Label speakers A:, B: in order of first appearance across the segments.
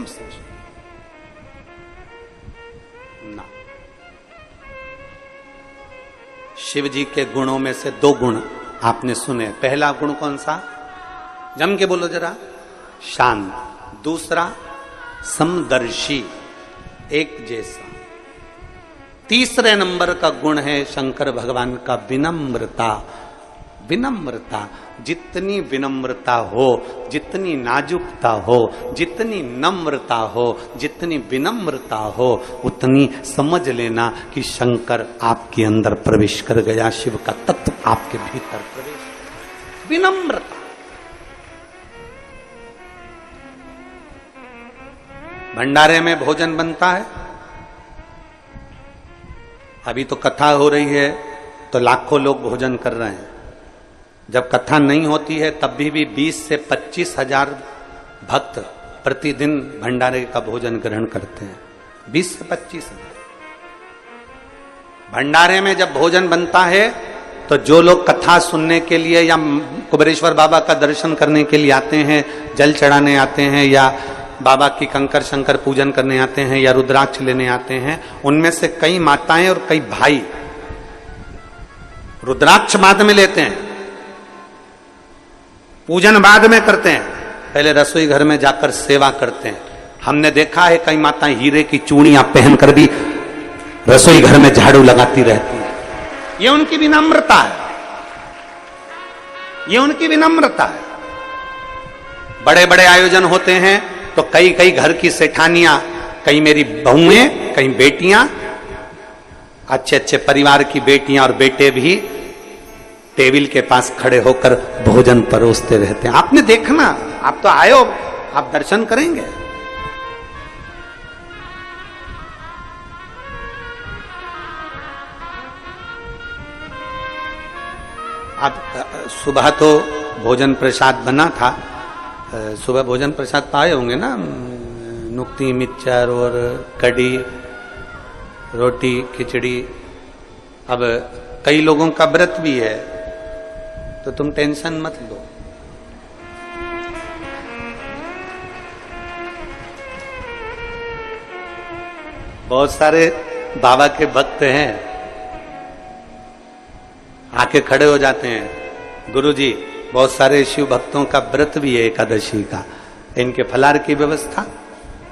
A: कम समझो ना। शिव जी के गुणों में से दो गुण आपने सुने। पहला गुण कौन सा? जम के बोलो जरा। शांत। दूसरा समदर्शी, एक जैसा। तीसरे नंबर का गुण है शंकर भगवान का विनम्रता। विनम्रता, जितनी विनम्रता हो, जितनी नाजुकता हो, जितनी नम्रता हो, जितनी विनम्रता हो, उतनी समझ लेना कि शंकर आपके अंदर प्रवेश कर गया, शिव का तत्व आपके भीतर प्रवेश। विनम्रता। भंडारे में भोजन बनता है, अभी तो कथा हो रही है तो लाखों लोग भोजन कर रहे हैं। जब कथा नहीं होती है तब भी 20 से 25 हजार भक्त प्रतिदिन भंडारे का भोजन ग्रहण करते हैं। 20 से 25 हजार। भंडारे में जब भोजन बनता है तो जो लोग कथा सुनने के लिए या कुबेरेश्वर बाबा का दर्शन करने के लिए आते हैं, जल चढ़ाने आते हैं, या बाबा की कंकर शंकर पूजन करने आते हैं, या रुद्राक्ष लेने आते हैं, उनमें से कई माताएं और कई भाई रुद्राक्ष बाद में लेते हैं, पूजन बाद में करते हैं, पहले रसोई घर में जाकर सेवा करते हैं। हमने देखा है कई माताएं हीरे की चूड़ियां पहनकर भी रसोई घर में झाड़ू लगाती रहती हैं। ये उनकी विनम्रता है, ये उनकी विनम्रता है। बड़े बड़े आयोजन होते हैं तो कई कई घर की सेठानियां, कई मेरी बहुएं, कई बेटियां, अच्छे अच्छे परिवार की बेटियां और बेटे भी टेबल के पास खड़े होकर भोजन परोसते रहते हैं। आपने देखना, आप तो आए हो, आप दर्शन करेंगे। आप सुबह तो भोजन प्रसाद बना था, सुबह भोजन प्रसाद पाए होंगे ना, नुक्ती मिक्सचर और कड़ी, रोटी, खिचड़ी। अब कई लोगों का व्रत भी है तो तुम टेंशन मत लो। बहुत सारे बाबा के भक्त हैं, आके खड़े हो जाते हैं, गुरुजी बहुत सारे शिव भक्तों का व्रत भी है एकादशी का, इनके फलार की व्यवस्था।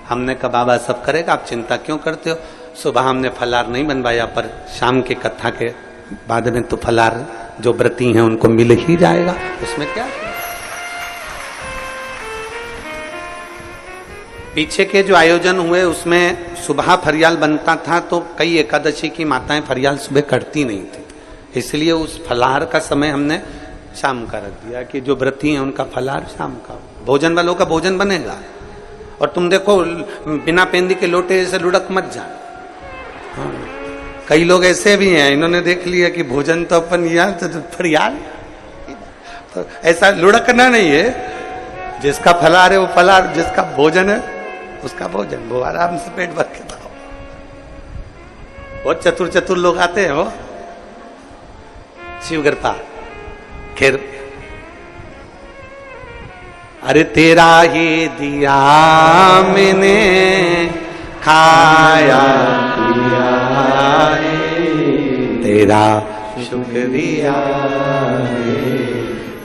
A: हमने कहा बाबा सब करेगा, आप चिंता क्यों करते हो। सुबह हमने फलार नहीं बनवाया, पर शाम के कथा के बाद में तो फलार जो व्रती हैं उनको मिल ही जाएगा, उसमें क्या। पीछे के जो आयोजन हुए उसमें सुबह फरियाल बनता था, तो कई एकादशी की माताएं फरियाल सुबह करती नहीं थी, इसलिए उस फलाहार का समय हमने शाम का रख दिया कि जो व्रती हैं उनका फलाहार शाम का, भोजन वालों का भोजन बनेगा। और तुम देखो बिना पेंदी के लोटे जैसे लुढ़क मत जा। हाँ। कई लोग ऐसे भी हैं, इन्होंने देख लिया कि भोजन तो अपन यार तो फरियाल, तो ऐसा लुढ़कना नहीं है। जिसका फलाहार है वो फलाहार, जिसका भोजन है उसका भोजन, वो आराम से पेट भर के खाओ। बहुत चतुर चतुर लोग आते हैं, वो शिव कृपा। खैर, अरे तेरा ही दिया मैंने खाया पिया रे, तेरा शुक्रिया रे,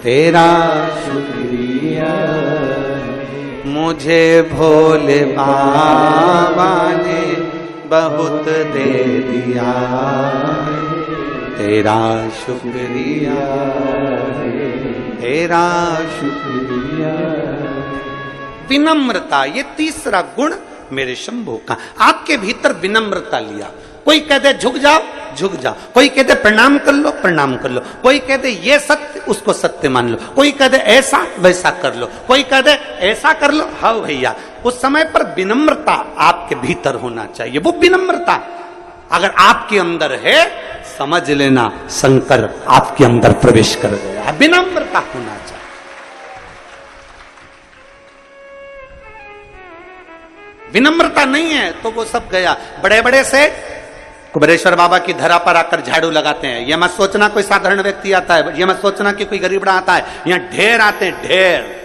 A: तेरा शुक्रिया रे, मुझे भोले बाबा ने बहुत दे दिया, तेरा शुक्रिया रे, तेरा शुक्रिया। विनम्रता, ये तीसरा गुण मेरे शंभू का। आपके भीतर विनम्रता लिया। कोई कह दे झुक जाओ, झुक जाओ। कोई कह दे प्रणाम कर लो, प्रणाम कर लो। कोई कह दे ये सत्य, उसको सत्य मान लो। कोई कह दे ऐसा, वैसा कर लो। कोई कह दे ऐसा कर लो, हाँ भैया। उस समय पर विनम्रता आपके भीतर होना चाहिए। वो विनम्रता अगर आपके अंदर है, समझ लेना शंकर आपके अंदर प्रवेश कर गया। विनम्रता होना चाहिए। विनम्रता नहीं है तो वो सब गया। बड़े बड़े से कुबेरेश्वर बाबा की धरा पर आकर झाड़ू लगाते हैं। ये मत सोचना कोई साधारण व्यक्ति आता है, ये मत सोचना कि कोई गरीबड़ा आता है। यहाँ ढेर आते हैं, ढेर।